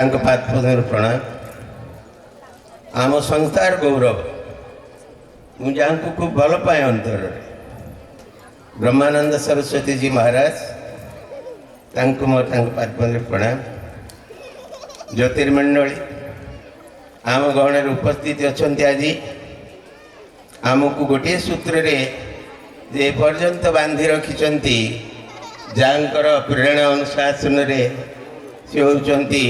पाद प्रणाम आम संस्थार गौरव मुझे खूब भल पाए अंतर ब्रह्मानंद सरस्वती जी महाराज मोर पाद प्रणाम ज्योतिर्मंडली आम गहण उपस्थित अच्छा आज आमको गोटे सूत्र रे जे पर्यंत बांधि रखिंट जहाँकर प्रेरणा अनुशासन रे से होती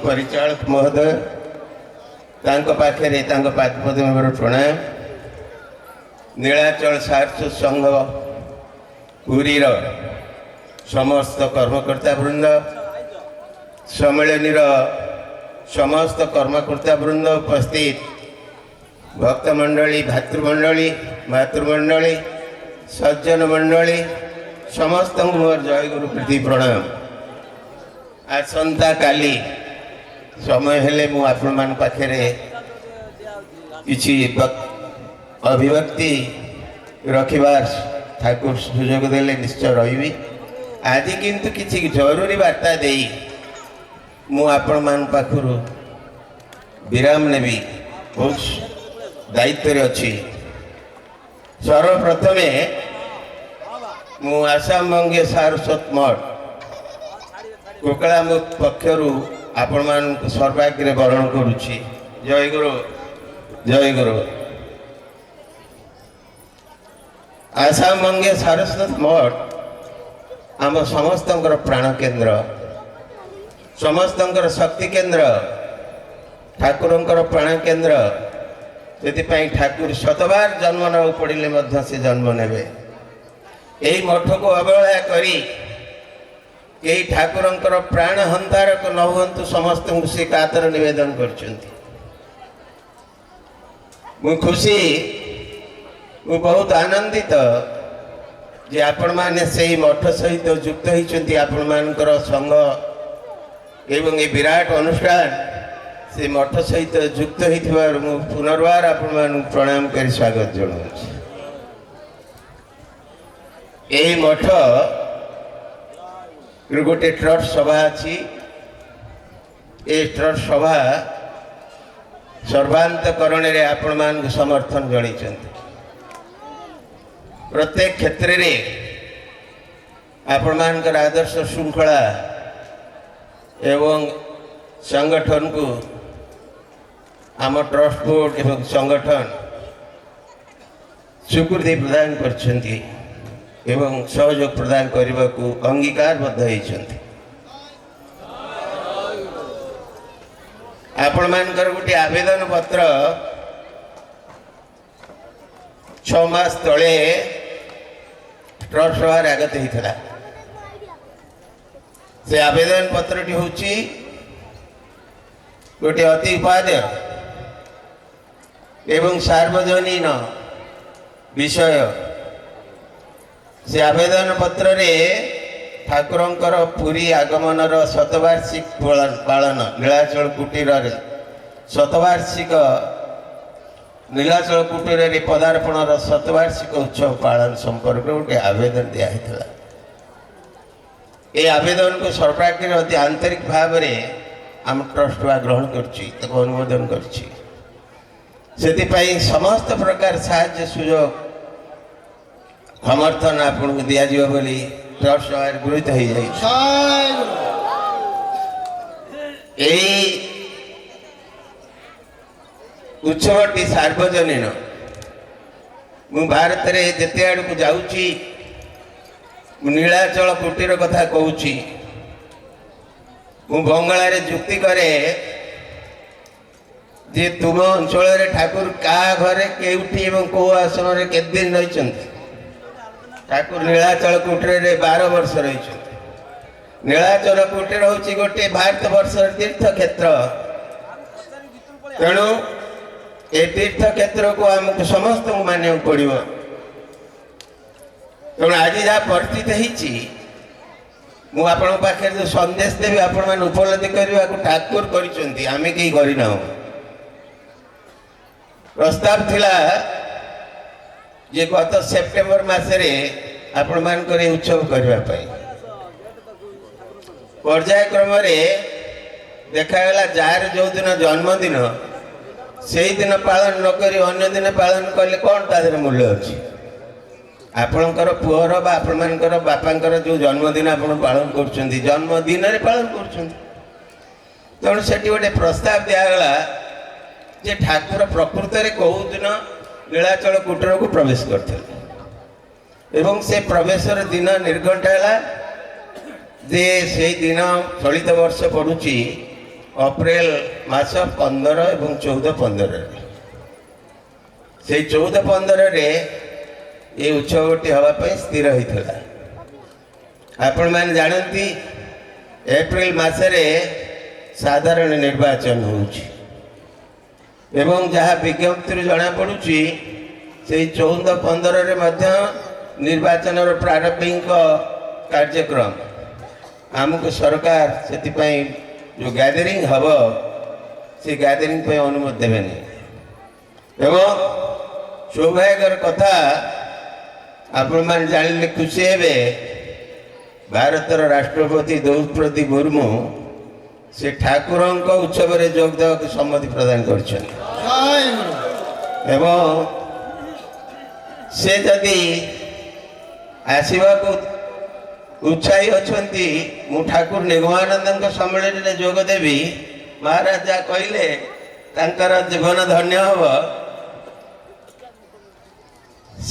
परिचालक महोदय पाखे पादपद्म प्रणाम नीलाचल सारस्वत संघ पुरीर समस्त कर्मकर्ता वृंद सम्मेलन समस्त कर्मकर्ता वृंद उपस्थित भक्तमंडली भातृमंडली मातृमंडली सज्जन मंडली समस्त मोर जय गुरु प्रीति प्रणाम। आसंता काली समय हेले मु आपण मान पाखरे किछि अभिव्यक्ति रखिबार ठाकुर सुजोग देले निश्चय रही। आज किंतु किछि जरूरी वार्ता देई मु आपण मान पाखरु विराम नेबी बहुत दायित्व अच्छी। सर्वप्रथमे मु आसाम बंगे सारस्वत मठ कोकलामुख पक्षरु आपण मान सर्वाग्रे वरण करुछि। जय गुरु जय गुरु। आसाम बंगे सारस्वत मठ आम समस्त प्राण केन्द्र समस्त शक्ति केन्द्र ठाकुर प्राण केन्द्र से ठाकुर शतबार जन्म न पड़े से जन्म ने यही मठ को अवहेला करी कई ठाकुर प्राण हंतारक न हूँ समस्त से कातर निवेदन कर खुशी मु बहुत आनंदित जे आपण माने से मठ सहित युक्त होती आपण मानकर संघ एवं ये विराट अनुष्ठान से मठ सहित युक्त हो पुनर्वार आपण मान प्रणाम कर स्वागत जनाऊँ। यही मठ गोटे ट्रस्ट सभा अच्छी ट्रस्ट सभा सर्वांतकरण रे आपण मान समर्थन जन प्रत्येक क्षेत्र रे आपण मान आदर्श श्रृंखला एवं संगठन को आम ट्रस्ट बोर्ड एवं संगठन स्वीकृति प्रदान करछंती एवं सहयोग प्रदान करने को अंगीकारबद्ध होती। आपण मानकर गोटे आवेदन पत्र 6 मास तले ट्रस्ट सभा आगत होता। से आवेदन पत्रटी होची गोटे अति उपादेय एवं सार्वजनीन विषय। से आवेदन पत्र रे ठाकुरंकर पुरी आगमनर शतवार्षिक पालन नीलाचल कुटीर शतवार्षिक नीलाचल कुटीर रे पदार्पणर शतवार्षिक उत्सव पालन संपर्क गोटे आवेदन दिया। ये आवेदन को सर्वाग्रे अति आंतरिक भाव में आम ट्रस्ट ग्रहण कर अनुमोदन कर समस्त प्रकार साहाय्य सुजोग समर्थन आपन को दिया जीव बोली ट्रस्ट गुरुत हो जाए। उत्सवटी सार्वजनीन मु भारत रे जेते आड़ को जाऊची नीलाचल कुटीर कथा कहूची मु बंगला रे जुक्ति करे जे तुम अंचल ठाकुर का घरे केउठी एवं को आसन रे केते दिन रही ठाकुर नीलाचल कुटीर रे 12 वर्ष रही। नीलाचल कुटीर हूँ गोटे भारत वर्ष तीर्थ क्षेत्र तेणु ए तीर्थ क्षेत्र को आमको समस्त मानिया पड़ो। तेणु आज जहाँ परिस्थिति होती जो संदेश देवी आपण उपलब्धि करने को ठाकुर करें कहीं करना प्रस्ताव थिला जे गत सेप्टेम्बर मसरे आपण मानकर उत्सव करने पर्यायक्रम ଦେଖାଗଲା ଯାହାର ଯେଉଁଦିନ ଜନ୍ମଦିନ ସେଇ ଦିନ ପାଳନ ନ କରି ଅନ୍ୟ ଦିନ ପାଳନ କଲେ କ'ଣ ତା ଦେହରେ ମୂଲ୍ୟ ଅଛି? ଆପଣଙ୍କର ପୁଅର ବା ଆପଣମାନଙ୍କର ବାପାଙ୍କର ଯେଉଁ ଜନ୍ମଦିନ ଆପଣ ପାଳନ କରୁଛନ୍ତି ଜନ୍ମଦିନରେ ପାଳନ କରୁଛନ୍ତି। ତେଣୁ ସେଠି ଗୋଟେ ପ୍ରସ୍ତାବ ଦିଆଗଲା ଯେ ଠାକୁର ପ୍ରକୃତରେ କେଉଁ ଦିନ ନୀଳାଚଳ କୁଟୀରକୁ ପ୍ରବେଶ କରିଥିଲେ ଏବଂ ସେ ପ୍ରବେଶର ଦିନ ନିର୍ଘଣ୍ଟ ହେଲା ଯେ ସେଇ ଦିନ ଚଳିତ ବର୍ଷ ପଡ଼ୁଛି ଅପ୍ରେଲ ମାସ 15 ଏବଂ 14-15ରେ। ସେଇ 14-15ରେ ଏ ଉତ୍ସବଟି ହେବା ପାଇଁ ସ୍ଥିର ହୋଇଥିଲା। ଆପଣମାନେ ଜାଣନ୍ତି ଏପ୍ରିଲ ମାସରେ ସାଧାରଣ ନିର୍ବାଚନ ହେଉଛି ଏବଂ ଯାହା ବିଜ୍ଞପ୍ତିରୁ ଜଣାପଡ଼ୁଛି ସେଇ 14-15ରେ ମଧ୍ୟ ନିର୍ବାଚନର ପ୍ରାରମ୍ଭିକ କାର୍ଯ୍ୟକ୍ରମ ଆମକୁ ସରକାର ସେଥିପାଇଁ ଯେଉଁ ଗ୍ୟାଦରିଂ ହେବ ସେ ଗ୍ୟାଦରିଂ ପାଇଁ ଅନୁମତି ଦେବେନି। ଏବଂ ସୌଭାଗ୍ୟର କଥା ଆପଣମାନେ ଜାଣିଲେ ଖୁସି ହେବେ, ଭାରତର ରାଷ୍ଟ୍ରପତି ଦ୍ରୌପଦୀ ମୁର୍ମୁ ସେ ଠାକୁରଙ୍କ ଉତ୍ସବରେ ଯୋଗ ଦେବାକୁ ସମ୍ମତି ପ୍ରଦାନ କରିଛନ୍ତି ଏବଂ ସେ ଯଦି ଆସିବାକୁ ଉତ୍ସାହୀ ଅଛନ୍ତି ମୁଁ ଠାକୁର ନିଗମାନନ୍ଦଙ୍କ ସମ୍ମିଳନୀରେ ଯୋଗ ଦେବି, ମହାରାଜ ଯାହା କହିଲେ ତାଙ୍କର ଜୀବନ ଧନ୍ୟ ହେବ।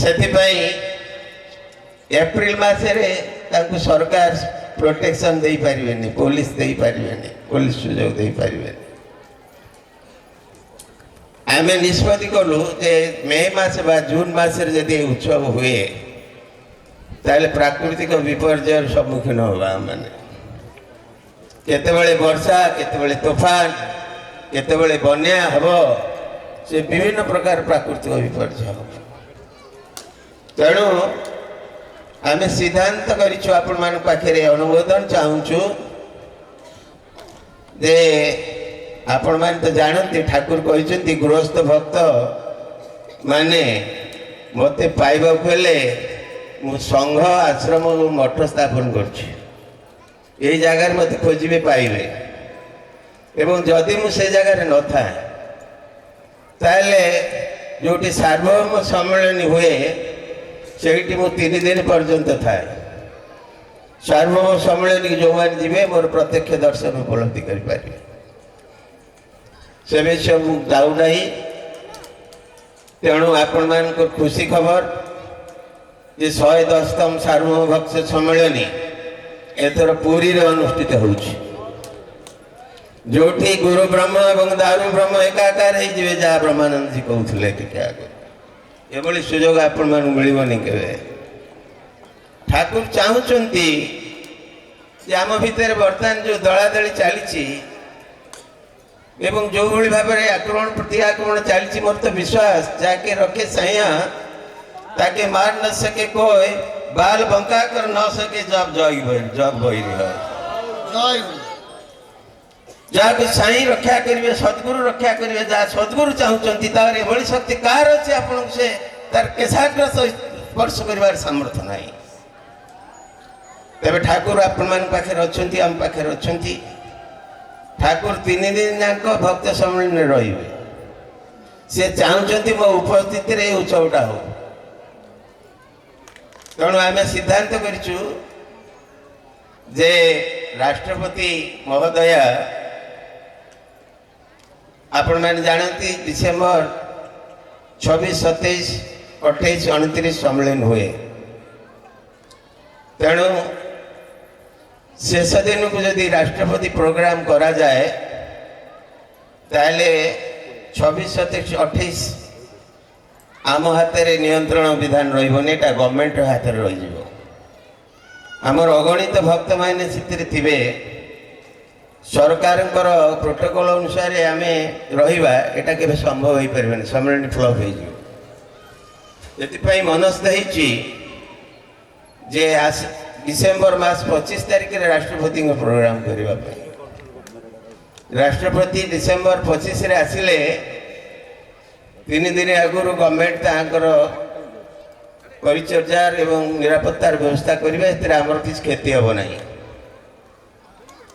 ସେଥିପାଇଁ ଏପ୍ରିଲ ମାସରେ ତାଙ୍କୁ ସରକାର ପ୍ରୋଟେକ୍ସନ ଦେଇପାରିବେନି, ପୋଲିସ ଦେଇପାରିବେନି, ପୋଲିସ ସୁଯୋଗ ଦେଇପାରିବେନି। ଆମେ ନିଷ୍ପତ୍ତି କଲୁ ଯେ ମେ ମାସ ବା ଜୁନ ମାସରେ ଯଦି ଉତ୍ସବ ହୁଏ ତାହେଲେ ପ୍ରାକୃତିକ ବିପର୍ଯ୍ୟୟର ସମ୍ମୁଖୀନ ହେବା ମାନେ କେତେବେଳେ ବର୍ଷା, କେତେବେଳେ ତୋଫାନ, କେତେବେଳେ ବନ୍ୟା ହେବ, ସେ ବିଭିନ୍ନ ପ୍ରକାର ପ୍ରାକୃତିକ ବିପର୍ଯ୍ୟୟ ହେବ। ତେଣୁ ଆମେ ସିଦ୍ଧାନ୍ତ କରିଛୁ, ଆପଣମାନଙ୍କ ପାଖରେ ଅନୁମୋଦନ ଚାହୁଁଛୁ ଯେ ଆପଣମାନେ ତ ଜାଣନ୍ତି ଠାକୁର କହିଛନ୍ତି ଗୃହସ୍ଥ ଭକ୍ତ ମାନେ ମୋତେ ପାଇବାକୁ ହେଲେ ମୁଁ ସଂଘ ଆଶ୍ରମ ଓ ମଠ ସ୍ଥାପନ କରୁଛି, ଏଇ ଜାଗାରେ ମୋତେ ଖୋଜିବେ ପାଇବେ। ଏବଂ ଯଦି ମୁଁ ସେ ଜାଗାରେ ନଥାଏ ତାହେଲେ ଯେଉଁଠି ସାର୍ବଭୌମ ସମ୍ମିଳନୀ ହୁଏ ସେଇଠି ମୁଁ 3 ଦିନ ପର୍ଯ୍ୟନ୍ତ ଥାଏ। ସାର୍ବଭୌମ ସମ୍ମିଳନୀକୁ ଯେଉଁମାନେ ଯିବେ ମୋର ପ୍ରତ୍ୟକ୍ଷ ଦର୍ଶନ ଉପଲବ୍ଧି କରିପାରିବେ। ସେ ବିଷୟ ମୁଁ ଯାଉନାହିଁ। ତେଣୁ ଆପଣମାନଙ୍କର ଖୁସି ଖବର ଯେ 110ତମ ସାର୍ବଭୌମ ଭକ୍ତ ସମ୍ମିଳନୀ ଏଥର ପୁରୀରେ ଅନୁଷ୍ଠିତ ହେଉଛି, ଯେଉଁଠି ଗୁରୁ ବ୍ରହ୍ମ ଏବଂ ଦାରୁ ବ୍ରହ୍ମ ଏକାକାର ହେଇଯିବେ, ଯାହା ବ୍ରହ୍ମାନନ୍ଦଜୀ କହୁଥିଲେ ଟିକେ ଆଗରୁ। ଏଭଳି ସୁଯୋଗ ଆପଣମାନଙ୍କୁ ମିଳିବନି କେବେ। ଠାକୁର ଚାହୁଁଛନ୍ତି ଯେ ଆମ ଭିତରେ ବର୍ତ୍ତମାନ ଯେଉଁ ଦଳାଦଳି ଚାଲିଛି ଏବଂ ଯେଉଁଭଳି ଭାବରେ ଆକ୍ରମଣ ପ୍ରତି ଆକ୍ରମଣ ଚାଲିଛି, ମୋର ତ ବିଶ୍ୱାସ ଯାହାକେ ରଖେ ସାଇଆ ताके मार न सके कोई, बाल बंका कर न सके जब जग बही जाके साई रक्षा करिवे, सद्गुरु रक्षा करिवे। जा सद्गुरु चाहूचंती तार एभली शक्ति कार अछि आपन से तार केसाग्र स्पर्श करिवार सामर्थ्य नाही। तबे ठाकुर आपन मान पाखे अछंती, हम पाखे अछंती। ठाकुर 3 दिन जाक भक्त सम्मेलन रहिबे। से चाहूचंती मो उपस्थिति रे उत्सवटा हो। तेणु आम सिद्धांत करिचु जे राष्ट्रपति महोदय आपण मैंने जानती डिसेम्बर 26, 27, 28, 29 सम्मेलन हुए। तेणु शेष दिन को जदि राष्ट्रपति प्रोग्राम करा जाए ताले 26, 27, 28 आम हाथ में नियंत्रण विधान रही गवर्नमेंट हाथ में रही। आमर अगणित भक्त मैंने थे सरकार प्रोटोकॉल अनुसार आम रहा यहाँ के संभव हो पारे, सम्मेलन फ्लप हो मनस्थ जे डिसेम्बर मास 25 तारिख राष्ट्रपति प्रोग्राम करने। राष्ट्रपति डिसेम्बर 25 आसिले 3 दिन आगुरी गवर्नमेंट परिचर्यार एवं निरापत्तार व्यवस्था करेंगे, आमर किसी क्षति हम ना।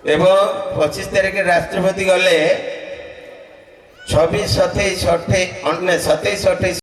এবং 25 তারিখে রাষ্ট্রপতি গলে 26, 27, 28, 27, 28